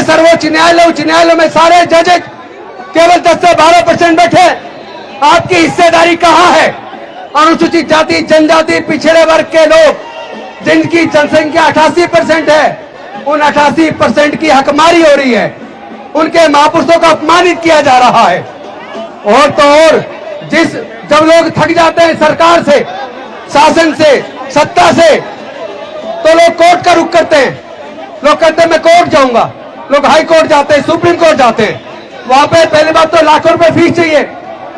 सर्वोच्च न्यायालय उच्च न्यायालय में सारे जज केवल 10 से 12% बैठे। आपकी हिस्सेदारी कहां है? अनुसूचित जाति जनजाति पिछड़े वर्ग के लोग जिनकी जनसंख्या 88% है, उन 88% की हकमारी हो रही है, उनके महापुरुषों को अपमानित किया जा रहा है। और तो और जब लोग थक जाते हैं सरकार से, शासन से, सत्ता से, तो लोग कोर्ट का रुख करते हैं। लोग कहते हैं मैं कोर्ट जाऊंगा, लोग हाई कोर्ट जाते हैं, सुप्रीम कोर्ट जाते हैं। वहां पे पहली बात तो लाखों रुपए फीस चाहिए,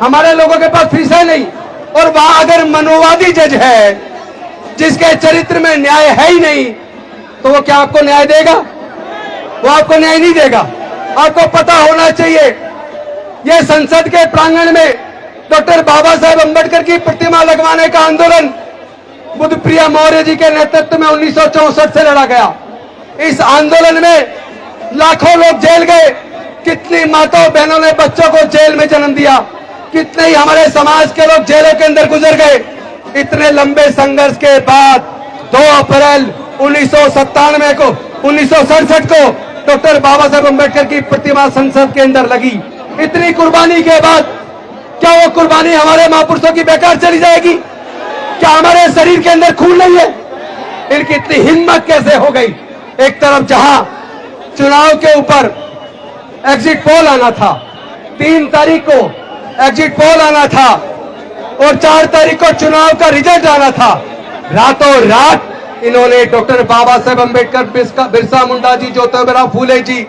हमारे लोगों के पास फीस है नहीं। और वहां अगर मनोवादी जज है जिसके चरित्र में न्याय है ही नहीं, तो वो क्या आपको न्याय देगा? वो आपको न्याय नहीं देगा। आपको पता होना चाहिए, ये संसद के प्रांगण में डॉक्टर बाबा साहेब अंबेडकर की प्रतिमा लगवाने का आंदोलन बुद्धप्रिया मौर्य जी के नेतृत्व में 1964 से लड़ा गया। इस आंदोलन में लाखों लोग जेल गए, कितनी माताओं बहनों ने बच्चों को जेल में जन्म दिया, कितने ही हमारे समाज के लोग जेलों के अंदर गुजर गए। इतने लंबे संघर्ष के बाद 2 अप्रैल 1997 को 1967 को डॉक्टर बाबा साहेब अंबेडकर की प्रतिमा संसद के अंदर लगी। इतनी कुर्बानी के बाद क्या वो कुर्बानी हमारे महापुरुषों की बेकार चली जाएगी? क्या हमारे शरीर के अंदर खून नहीं है? इनकी इतनी हिम्मत कैसे हो गई? एक तरफ जहां चुनाव के ऊपर एग्जिट पोल आना था, 3 तारीख को एग्जिट पोल आना था और 4 तारीख को चुनाव का रिजल्ट आना था, रातों रात इन्होंने डॉक्टर बाबा साहेब अंबेडकर, बिरसा मुंडा जी, ज्योतिबा फूले जी,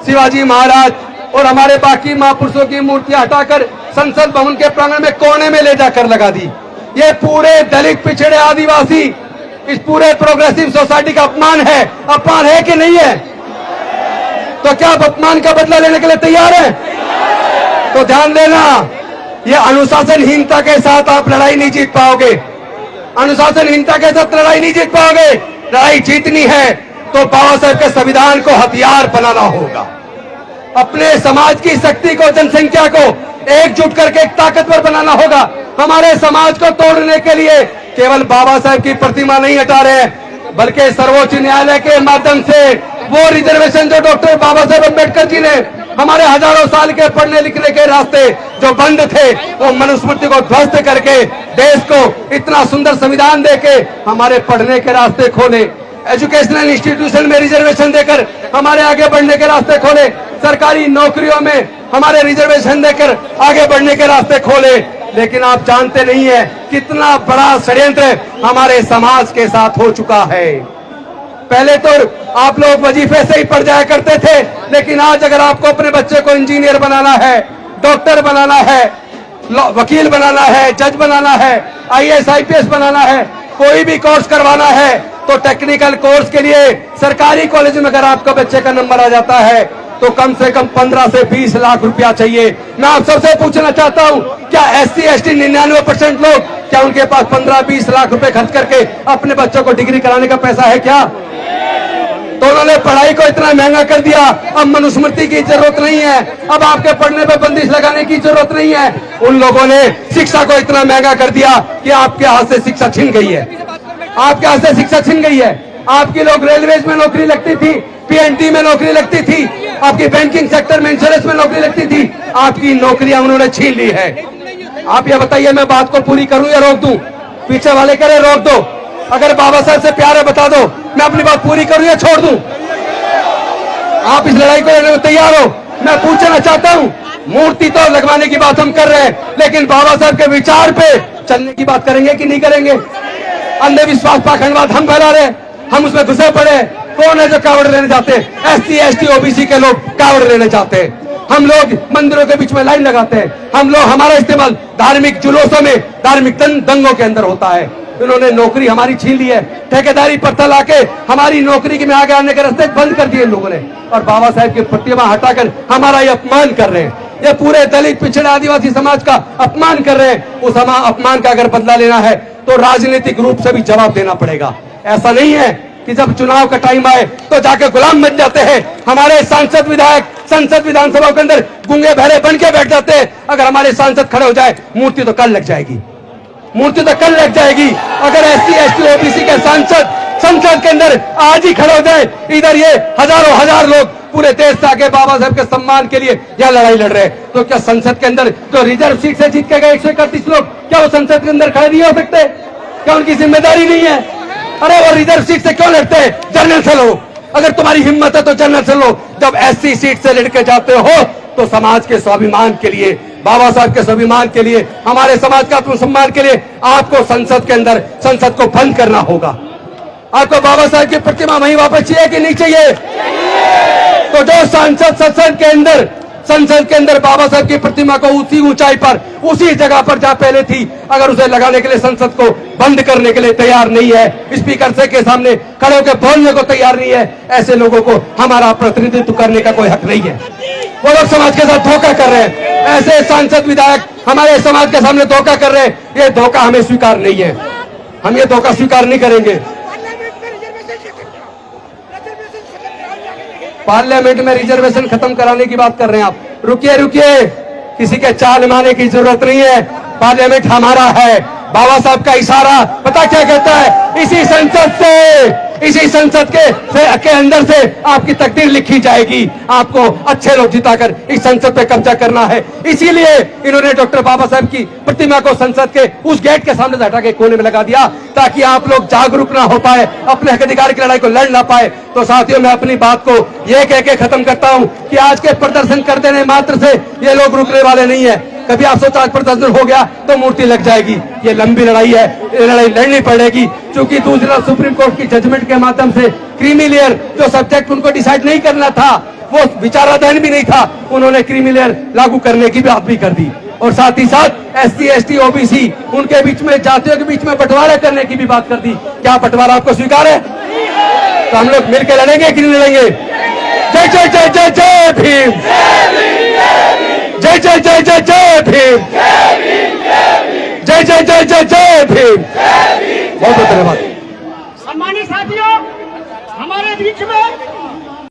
शिवाजी महाराज और हमारे बाकी महापुरुषों की मूर्तियां हटाकर संसद भवन के प्रांगण में कोने में ले जाकर लगा दी। ये पूरे दलित पिछड़े आदिवासी, इस पूरे प्रोग्रेसिव सोसाइटी का अपमान है। अपमान है कि नहीं है? तो क्या आप अपमान का बदला लेने के लिए तैयार हैं? तो ध्यान देना, ये अनुशासनहीनता के साथ आप लड़ाई नहीं जीत पाओगे। अनुशासनहीनता के साथ लड़ाई नहीं जीत पाओगे। लड़ाई जीतनी है तो बाबा साहेब के संविधान को हथियार बनाना होगा। अपने समाज की शक्ति को, जनसंख्या को एकजुट करके एक ताकतवर बनाना होगा। हमारे समाज को तोड़ने के लिए केवल बाबा साहेब की प्रतिमा नहीं हटा रहे हैं, बल्कि सर्वोच्च न्यायालय के माध्यम से वो रिजर्वेशन जो डॉक्टर बाबा साहेब अंबेडकर जी ने हमारे हजारों साल के पढ़ने लिखने के रास्ते जो बंद थे, वो मनुस्मृति को ध्वस्त करके देश को इतना सुंदर संविधान देके हमारे पढ़ने के रास्ते खोले। एजुकेशनल इंस्टीट्यूशन में रिजर्वेशन देकर हमारे आगे बढ़ने के रास्ते खोले। सरकारी नौकरियों में हमारे रिजर्वेशन देकर आगे बढ़ने के रास्ते खोले। लेकिन आप जानते नहीं है कितना बड़ा षड्यंत्र हमारे समाज के साथ हो चुका है। पहले तो आप लोग वजीफे से ही पढ़ जाया करते थे, लेकिन आज अगर आपको अपने बच्चे को इंजीनियर बनाना है, डॉक्टर बनाना है, वकील बनाना है, जज बनाना है, IAS IPS बनाना है, कोई भी कोर्स करवाना है, तो टेक्निकल कोर्स के लिए सरकारी कॉलेज में अगर आपका बच्चे का नंबर आ जाता है तो कम से कम 15 से 20 लाख रुपया चाहिए। मैं आप सबसे पूछना चाहता हूं, क्या SC ST 99% लोग, क्या उनके पास 15-20 लाख रुपए खर्च करके अपने बच्चों को डिग्री कराने का पैसा है क्या? तो उन्होंने पढ़ाई को इतना महंगा कर दिया, अब मनुस्मृति की जरूरत नहीं है, अब आपके पढ़ने पे बंदिश लगाने की जरूरत नहीं है। उन लोगों ने शिक्षा को इतना महंगा कर दिया कि आपके हाथ से शिक्षा छिन गई है। आपके हाथ से शिक्षा छिन गई है। आपकी लोग रेलवेज में नौकरी लगती थी, PNT में नौकरी लगती थी, आपकी बैंकिंग सेक्टर में, इंश्योरेंस में नौकरी लगती थी, आपकी नौकरियां उन्होंने छीन ली है। आप ये बताइए, मैं बात को पूरी करूं या रोक दूं? पीछे वाले कह रहे रोक दो। अगर बाबा साहब से प्यार है बता दो, मैं अपनी बात पूरी करूं या छोड़ दूं? आप इस लड़ाई को लड़ने में तैयार हो? मैं पूछना चाहता हूं, मूर्ति तो लगवाने की बात हम कर रहे हैं, लेकिन बाबा साहब के विचार पे चलने की बात करेंगे कि नहीं करेंगे? अंधविश्वास, पाखंडवाद हम फैला रहे, हम उसमें घुसे पड़े। कौन है जो कावड़ लेने जाते हैं? SC ST OBC के लोग कावड़ लेने जाते हैं। हम लोग मंदिरों के बीच में लाइन लगाते हैं। हम लोग, हमारा इस्तेमाल धार्मिक जुलूसों में, धार्मिक दंगों के अंदर होता है। इन्होंने नौकरी हमारी छीन ली है, ठेकेदारी पत्ता लाके हमारी नौकरी के में आगे आने के रास्ते बंद कर दिए लोगों ने, और बाबा साहेब की प्रतिमा हटाकर हमारा ये अपमान कर रहे हैं। ये पूरे दलित पिछड़े आदिवासी समाज का अपमान कर रहे हैं। उस अपमान का अगर बदला लेना है तो राजनीतिक रूप से भी जवाब देना पड़ेगा। ऐसा नहीं है कि जब चुनाव का टाइम आए तो जाके गुलाम बन जाते हैं। हमारे सांसद विधायक संसद विधानसभा के अंदर गूंगे बहरे बन के बैठ जाते हैं। अगर हमारे सांसद खड़े हो जाए, मूर्ति तो कल लग जाएगी, मूर्ति तो कल लग जाएगी। अगर SC ST OBC के सांसद संसद के अंदर आज ही खड़े हो जाए, इधर ये हजार लोग पूरे देश से आगे बाबा साहब के सम्मान के लिए यह लड़ाई लड़ रहे हैं। तो क्या संसद के अंदर जो रिजर्व सीट से जीत के गए 131 लोग, क्या वो संसद के अंदर खड़े नहीं हो सकते? क्या उनकी जिम्मेदारी नहीं है? अरे वो रिजर्व सीट से क्यों लड़ते हैं? जनरल से लो। अगर तुम्हारी हिम्मत है तो जनरल से लो। जब एससी सीट से लड़के जाते हो तो समाज के स्वाभिमान के लिए, बाबा साहब के स्वाभिमान के लिए, हमारे समाज का आत्मसम्मान के लिए आपको संसद के अंदर संसद को बंद करना होगा। आपको बाबा साहब की प्रतिमा वहीं वापस चाहिए कि नहीं चाहिए? तो जो संसद के अंदर बाबा साहब की प्रतिमा को उसी ऊंचाई पर, उसी जगह पर जहां पहले थी, अगर उसे लगाने के लिए संसद को बंद करने के लिए तैयार नहीं है, स्पीकर से के सामने खड़े होकर बोलने को तैयार नहीं है, ऐसे लोगों को हमारा प्रतिनिधित्व करने का कोई हक नहीं है। वो लोग समाज के साथ धोखा कर रहे हैं। ऐसे सांसद विधायक हमारे समाज के सामने धोखा कर रहे हैं। ये धोखा हमें स्वीकार नहीं है। हम ये धोखा स्वीकार नहीं करेंगे। पार्लियामेंट में रिजर्वेशन खत्म कराने की बात कर रहे हैं आप। रुकिए रुकिए, किसी के चाल मारने की जरूरत नहीं है। पार्लियामेंट हमारा है। बाबा साहब का इशारा पता क्या कहता है? इसी संसद के अंदर से आपकी तकदीर लिखी जाएगी। आपको अच्छे लोग जिताकर इस संसद पे कब्जा करना है। इसीलिए इन्होंने डॉक्टर बाबा साहब की प्रतिमा को संसद के उस गेट के सामने से हटा के कोने में लगा दिया, ताकि आप लोग जागरूक ना हो पाए, अपने हक अधिकार की लड़ाई को लड़ ना पाए। तो साथियों, मैं अपनी बात को यह कह के खत्म करता हूं कि आज के प्रदर्शन कर देने मात्र से ये लोग रुकने वाले नहीं है। कभी आप सोचा आज प्रदर्शन हो गया तो मूर्ति लग जाएगी। ये लंबी लड़ाई है, ये लड़ाई लड़नी पड़ेगी। क्योंकि दूसरा सुप्रीम कोर्ट की जजमेंट के माध्यम से क्रीमी लेयर जो सब्जेक्ट उनको डिसाइड नहीं करना था, वो विचाराधीन भी नहीं था, उन्होंने क्रीमी लेयर लागू करने की बात भी कर दी। और साथ ही साथ एससी, एसटी, ओबीसी उनके बीच में, जातियों के बीच में बंटवारा करने की भी बात कर दी। क्या बंटवारा आपको स्वीकार है? तो हम लोग मिलकर लड़ेंगे कि नहीं लड़ेंगे? जय जय जय जय जय भीम, जय जय जय जय जय भीम, जय जय जय जय जय भीम। बहुत बहुत धन्यवाद। सम्मानित साथियों, हमारे बीच में